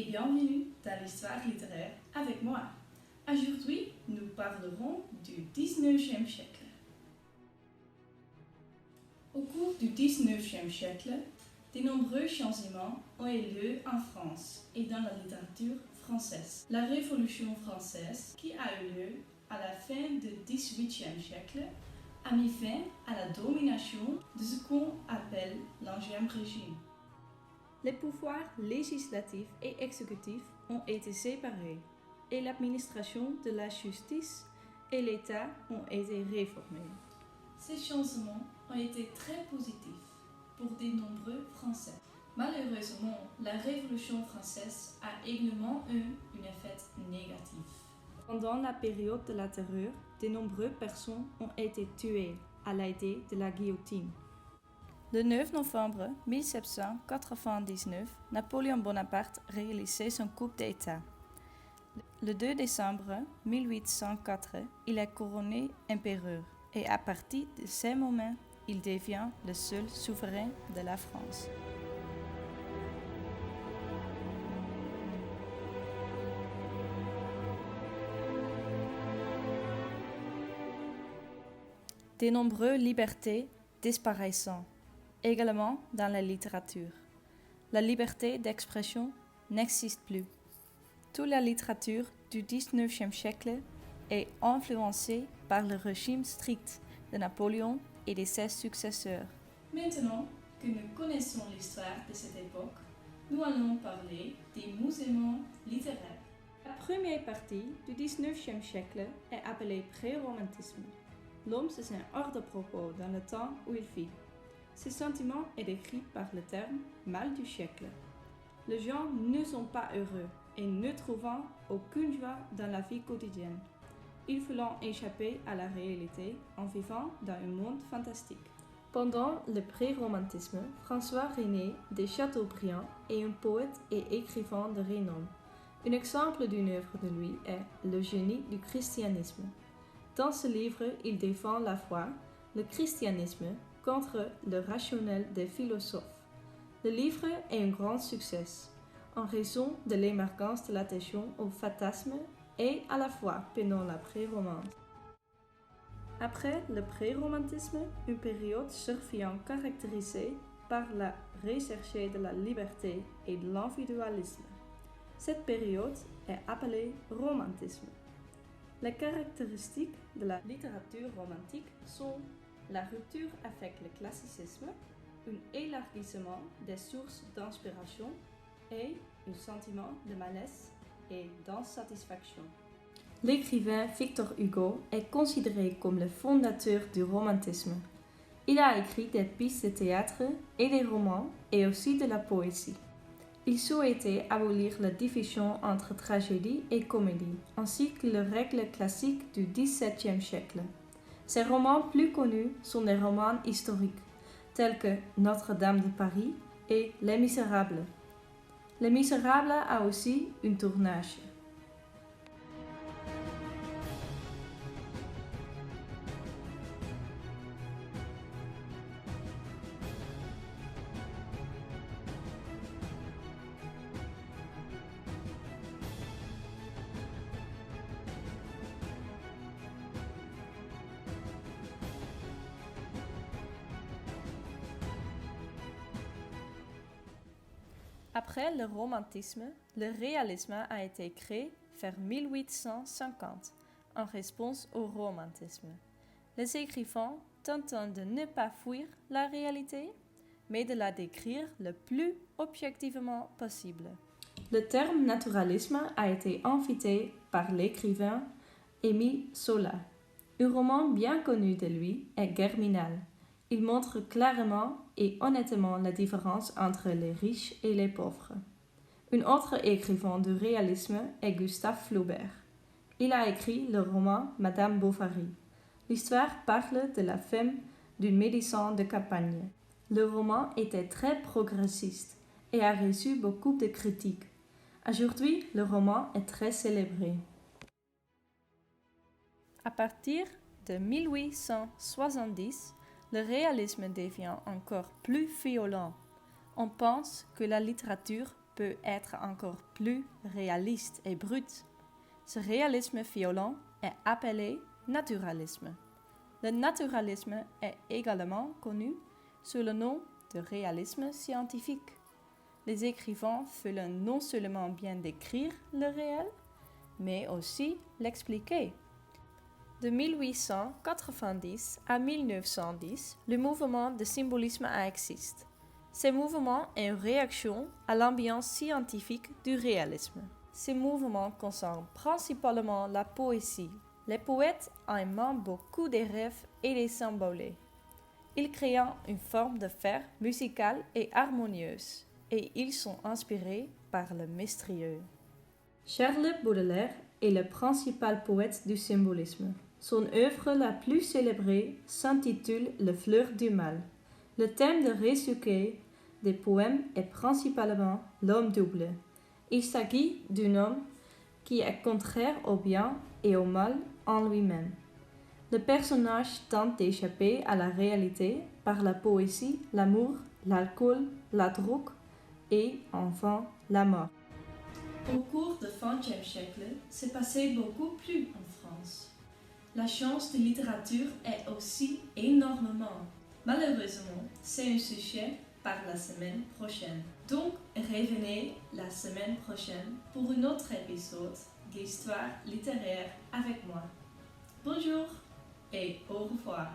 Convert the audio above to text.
bienvenue dans l'histoire littéraire avec moi. Aujourd'hui, nous parlerons du 19e siècle. Au cours du 19e siècle, de nombreux changements ont eu lieu en France et dans la littérature française. La Révolution française, qui a eu lieu à la fin du 18e siècle, a mis fin à la domination de ce qu'on appelle l'Ancien Régime. Les pouvoirs législatifs et exécutifs ont été séparés et l'administration de la justice et l'État ont été réformés. Ces changements ont été très positifs pour de nombreux Français. Malheureusement, la Révolution française a également eu un effet négatif. Pendant la période de la Terreur, de nombreuses personnes ont été tuées à l'aide de la guillotine. Le 9 novembre 1799, Napoléon Bonaparte réalisait son coup d'État. Le 2 décembre 1804, il est couronné empereur et à partir de ce moment, il devient le seul souverain de la France. De nombreuses libertés disparaissant, également dans la littérature. La liberté d'expression n'existe plus. Toute la littérature du 19e siècle est influencée par le régime strict de Napoléon et de ses successeurs. Maintenant que nous connaissons l'histoire de cette époque, nous allons parler des mouvements littéraires. La première partie du 19e siècle est appelée pré-romantisme. L'homme se sent hors de propos dans le temps où il vit. Ce sentiment est décrit par le terme mal du siècle. Les gens ne sont pas heureux et ne trouvant aucune joie dans la vie quotidienne. Ils veulent échapper à la réalité en vivant dans un monde fantastique. Pendant le pré-romantisme, François René de Chateaubriand est un poète et écrivain de renom. Un exemple d'une œuvre de lui est Le génie du christianisme. Dans ce livre, il défend la foi, le christianisme, contre le rationnel des philosophes. Le livre est un grand succès, en raison de l'émergence de l'attention au fantasme et à la foi pendant la pré-romance. Après le pré-romantisme, une période survient caractérisée par la recherche de la liberté et de l'individualisme. Cette période est appelée romantisme. Les caractéristiques de la littérature romantique sont la rupture avec le classicisme, un élargissement des sources d'inspiration et un sentiment de malaise et d'insatisfaction. L'écrivain Victor Hugo est considéré comme le fondateur du romantisme. Il a écrit des pièces de théâtre et des romans et aussi de la poésie. Il souhaitait abolir la division entre tragédie et comédie, ainsi que les règles classiques du XVIIe siècle. Ses romans plus connus sont des romans historiques, tels que Notre-Dame de Paris et Les Misérables. Les Misérables a aussi un tournage. Après le romantisme, le réalisme a été créé vers 1850 en réponse au romantisme. Les écrivains tentant de ne pas fuir la réalité, mais de la décrire le plus objectivement possible. Le terme naturalisme a été invité par l'écrivain Émile Zola. Un roman bien connu de lui est Germinal. Il montre clairement et honnêtement la différence entre les riches et les pauvres. Un autre écrivain du réalisme est Gustave Flaubert. Il a écrit le roman Madame Bovary. L'histoire parle de la femme d'un médecin de campagne. Le roman était très progressiste et a reçu beaucoup de critiques. Aujourd'hui, le roman est très célébré. À partir de 1870, le réalisme devient encore plus violent. On pense que la littérature peut être encore plus réaliste et brut. Ce réalisme violent est appelé naturalisme. Le naturalisme est également connu sous le nom de réalisme scientifique. Les écrivains veulent non seulement bien décrire le réel, mais aussi l'expliquer. De 1890 à 1910, le mouvement de symbolisme a existé. Ce mouvement est une réaction à l'ambiance scientifique du réalisme. Ce mouvement concerne principalement la poésie. Les poètes aiment beaucoup des rêves et des symboles. Ils créent une forme de faire musicale et harmonieuse, et ils sont inspirés par le mystérieux. Charles Baudelaire est le principal poète du symbolisme. Son œuvre la plus célébrée s'intitule Les Fleurs du Mal. Le thème de recueil des poèmes est principalement l'homme double. Il s'agit d'un homme qui est contraire au bien et au mal en lui-même. Le personnage tente d'échapper à la réalité par la poésie, l'amour, l'alcool, la drogue et enfin la mort. Au cours du XXe siècle, s'est passé beaucoup plus en France. La chance de littérature est aussi énormément. Malheureusement, c'est un sujet par la semaine prochaine. Donc, revenez la semaine prochaine pour un autre épisode d'Histoire littéraire avec moi. Bonjour et au revoir.